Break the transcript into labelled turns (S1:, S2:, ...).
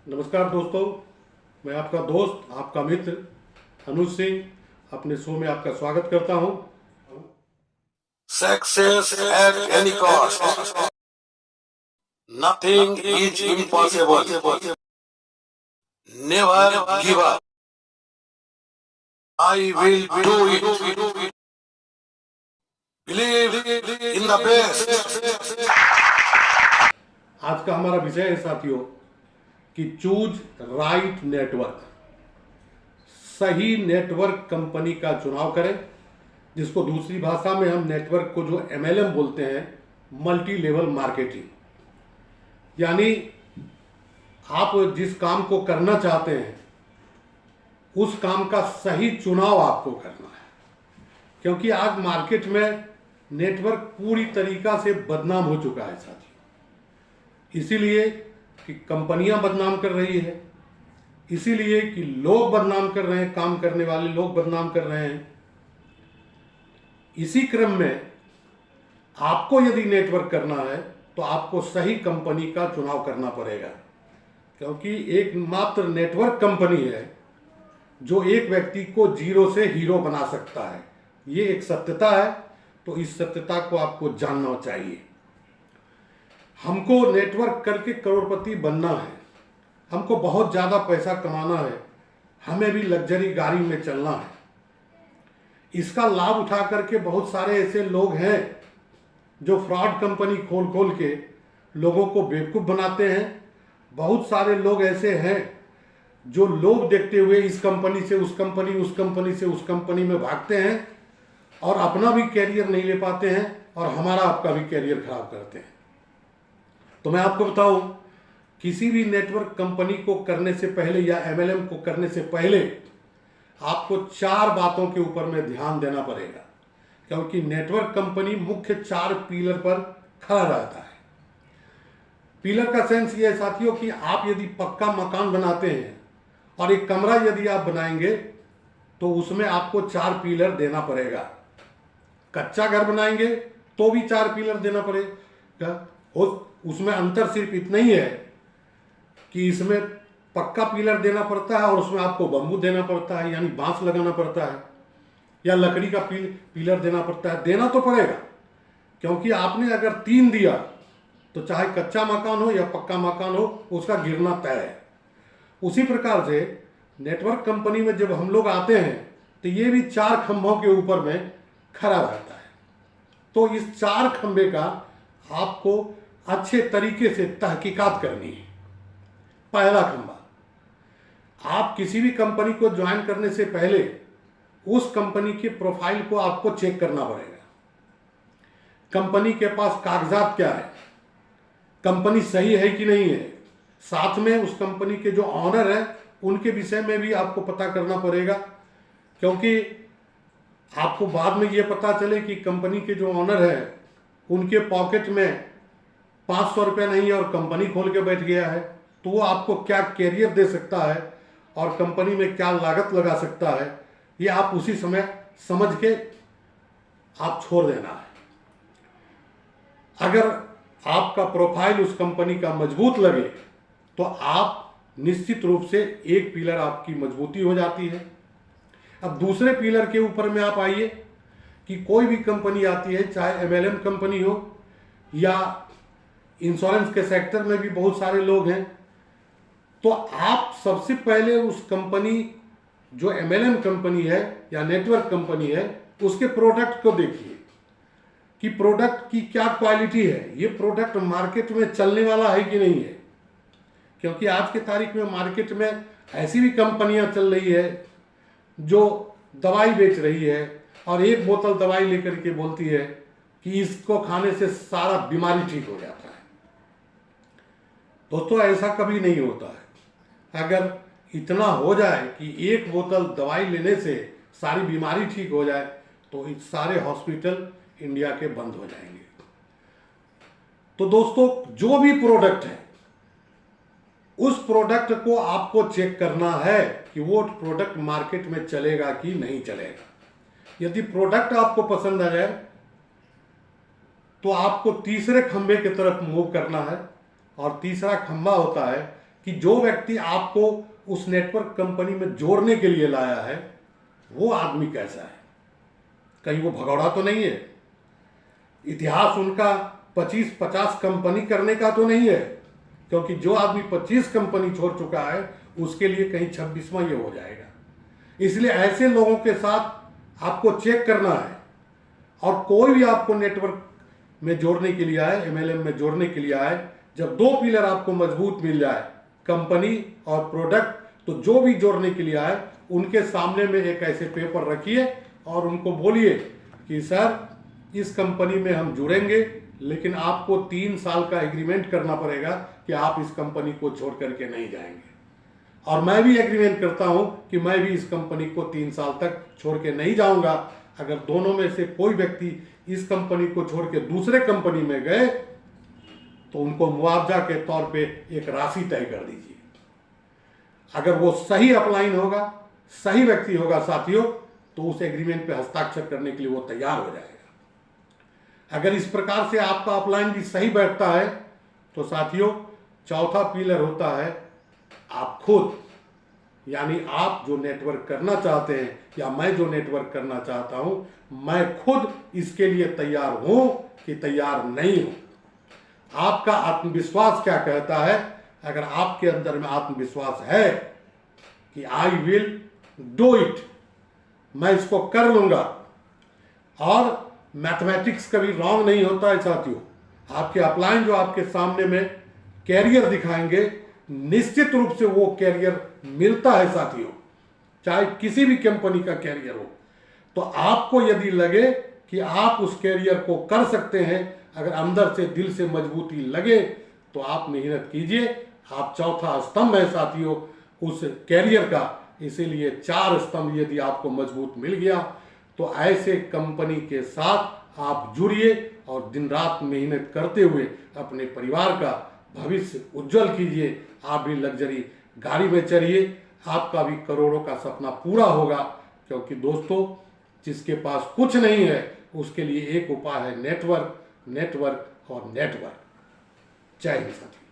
S1: नमस्कार दोस्तों, मैं आपका दोस्त, आपका मित्र अनुज सिंह अपने शो में आपका स्वागत करता हूं।
S2: Success at any cost. Nothing is impossible. Never give up. I will do it. Believe in the best.
S1: आज का हमारा विषय है साथियों कि चूज राइट नेटवर्क। सही नेटवर्क कंपनी का चुनाव करें, जिसको दूसरी भाषा में हम नेटवर्क को जो MLM बोलते हैं, मल्टी लेवल मार्केटिंग। यानी आप जिस काम को करना चाहते हैं उस काम का सही चुनाव आपको करना है, क्योंकि आज मार्केट में नेटवर्क पूरी तरीका से बदनाम हो चुका है साथियों। इसीलिए कि कंपनियां बदनाम कर रही है, इसीलिए कि लोग बदनाम कर रहे हैं, काम करने वाले लोग बदनाम कर रहे हैं। इसी क्रम में आपको यदि नेटवर्क करना है तो आपको सही कंपनी का चुनाव करना पड़ेगा, क्योंकि एकमात्र नेटवर्क कंपनी है जो एक व्यक्ति को जीरो से हीरो बना सकता है। ये एक सत्यता है, तो इस सत्यता को आपको जानना चाहिए। हमको नेटवर्क करके करोड़पति बनना है, हमको बहुत ज़्यादा पैसा कमाना है, हमें भी लग्जरी गाड़ी में चलना है। इसका लाभ उठा करके बहुत सारे ऐसे लोग हैं जो फ्रॉड कंपनी खोल खोल के लोगों को बेवकूफ़ बनाते हैं। बहुत सारे लोग ऐसे हैं जो लोग देखते हुए इस कंपनी से उस कंपनी, उस कंपनी से उस कंपनी में भागते हैं और अपना भी कैरियर नहीं ले पाते हैं और हमारा आपका भी कैरियर खराब करते हैं। तो मैं आपको बताऊं, किसी भी नेटवर्क कंपनी को करने से पहले या MLM को करने से पहले आपको 4 बातों के ऊपर में ध्यान देना पड़ेगा, क्योंकि नेटवर्क कंपनी मुख्य 4 पिलर पर खड़ा रहता है। पिलर का सेंस ये है साथियों कि आप यदि पक्का मकान बनाते हैं और एक कमरा यदि आप बनाएंगे तो उसमें आपको 4 पिलर देना पड़ेगा। कच्चा घर बनाएंगे तो भी 4 पिलर देना पड़ेगा। उसमें अंतर सिर्फ इतना ही है कि इसमें पक्का पिलर देना पड़ता है और उसमें आपको बम्बू देना पड़ता है, यानी बांस लगाना पड़ता है, या लकड़ी का पिलर देना पड़ता है। देना तो पड़ेगा, क्योंकि आपने अगर 3 दिया तो चाहे कच्चा मकान हो या पक्का मकान हो, उसका गिरना तय है। उसी प्रकार से नेटवर्क कंपनी में जब हम लोग आते हैं तो ये भी 4 खंभों के ऊपर में खड़ा रहता है। तो इस 4 खंभे का आपको अच्छे तरीके से तहकीकात करनी है। पहला खंभा, आप किसी भी कंपनी को ज्वाइन करने से पहले उस कंपनी के प्रोफाइल को आपको चेक करना पड़ेगा। कंपनी के पास कागजात क्या है, कंपनी सही है कि नहीं है। साथ में उस कंपनी के जो ऑनर है उनके विषय में भी आपको पता करना पड़ेगा, क्योंकि आपको बाद में ये पता चले कि कंपनी के जो ऑनर है उनके पॉकेट में 500 रुपये नहीं है और कंपनी खोल के बैठ गया है, तो वो आपको क्या कैरियर दे सकता है और कंपनी में क्या लागत लगा सकता है, ये आप उसी समय समझ के आप छोड़ देना है। अगर आपका प्रोफाइल उस कंपनी का मजबूत लगे तो आप निश्चित रूप से एक पिलर आपकी मजबूती हो जाती है। अब दूसरे पिलर के ऊपर में आप आइए कि कोई भी कंपनी आती है, चाहे MLM कंपनी हो या इंश्योरेंस के सेक्टर में भी बहुत सारे लोग हैं, तो आप सबसे पहले उस कंपनी जो MLM कंपनी है या नेटवर्क कंपनी है उसके प्रोडक्ट को देखिए कि प्रोडक्ट की क्या क्वालिटी है, ये प्रोडक्ट मार्केट में चलने वाला है कि नहीं है। क्योंकि आज के तारीख में मार्केट में ऐसी भी कंपनियां चल रही है जो दवाई बेच रही है और एक बोतल दवाई लेकर के बोलती है कि इसको खाने से सारा बीमारी ठीक हो जाता है। दोस्तों, ऐसा कभी नहीं होता है। अगर इतना हो जाए कि एक बोतल दवाई लेने से सारी बीमारी ठीक हो जाए तो सारे हॉस्पिटल इंडिया के बंद हो जाएंगे। तो दोस्तों, जो भी प्रोडक्ट है उस प्रोडक्ट को आपको चेक करना है कि वो प्रोडक्ट मार्केट में चलेगा कि नहीं चलेगा। यदि प्रोडक्ट आपको पसंद आ जाए तो आपको तीसरे खंभे की तरफ मूव करना है, और तीसरा खंभा होता है कि जो व्यक्ति आपको उस नेटवर्क कंपनी में जोड़ने के लिए लाया है वो आदमी कैसा है, कहीं वो भगौड़ा तो नहीं है, इतिहास उनका 25-50 कंपनी करने का तो नहीं है, क्योंकि जो आदमी 25 कंपनी छोड़ चुका है उसके लिए कहीं 26वां ये हो जाएगा। इसलिए ऐसे लोगों के साथ आपको चेक करना है। और कोई भी आपको नेटवर्क में जोड़ने के लिए आए, MLM में जोड़ने के लिए आए, जब 2 पिलर आपको मजबूत मिल जाए, कंपनी और प्रोडक्ट, तो जो भी जोड़ने के लिए आए उनके सामने में एक ऐसे पेपर रखिए और उनको बोलिए कि सर इस कंपनी में हम जुड़ेंगे, लेकिन आपको 3 साल का एग्रीमेंट करना पड़ेगा कि आप इस कंपनी को छोड़ करके नहीं जाएंगे। और मैं भी एग्रीमेंट करता हूं कि मैं भी इस कंपनी को 3 साल तक छोड़ के नहीं जाऊंगा। अगर दोनों में से कोई व्यक्ति इस कंपनी को छोड़ के दूसरे कंपनी में गए तो उनको मुआवजा के तौर पे एक राशि तय कर दीजिए। अगर वो सही अपलाइन होगा, सही व्यक्ति होगा साथियों, तो उस एग्रीमेंट पे हस्ताक्षर करने के लिए वो तैयार हो जाएगा। अगर इस प्रकार से आपका अपलाइन भी सही बैठता है तो साथियों चौथा पिलर होता है आप खुद, यानी आप जो नेटवर्क करना चाहते हैं या मैं जो नेटवर्क करना चाहता हूं, मैं खुद इसके लिए तैयार हूं कि तैयार नहीं हूं। आपका आत्मविश्वास क्या कहता है? अगर आपके अंदर में आत्मविश्वास है कि आई विल डू इट, मैं इसको कर लूंगा, और मैथमेटिक्स कभी रॉन्ग नहीं होता है साथियों। आपके अपलाइन जो आपके सामने में कैरियर दिखाएंगे, निश्चित रूप से वो कैरियर मिलता है साथियों, चाहे किसी भी कंपनी का कैरियर हो। तो आपको यदि लगे कि आप उस कैरियर को कर सकते हैं, अगर अंदर से दिल से मजबूती लगे, तो आप मेहनत कीजिए। आप चौथा स्तंभ है साथियों उस कैरियर का। इसीलिए 4 स्तंभ यदि आपको मजबूत मिल गया तो ऐसे कंपनी के साथ आप जुड़िए और दिन रात मेहनत करते हुए अपने परिवार का भविष्य उज्जवल कीजिए। आप भी लग्जरी गाड़ी में चढ़िए, आपका भी करोड़ों का सपना पूरा होगा। क्योंकि दोस्तों जिसके पास कुछ नहीं है उसके लिए एक उपाय है नेटवर्क, नेटवर्क और नेटवर्क। जय हिंद साथियों।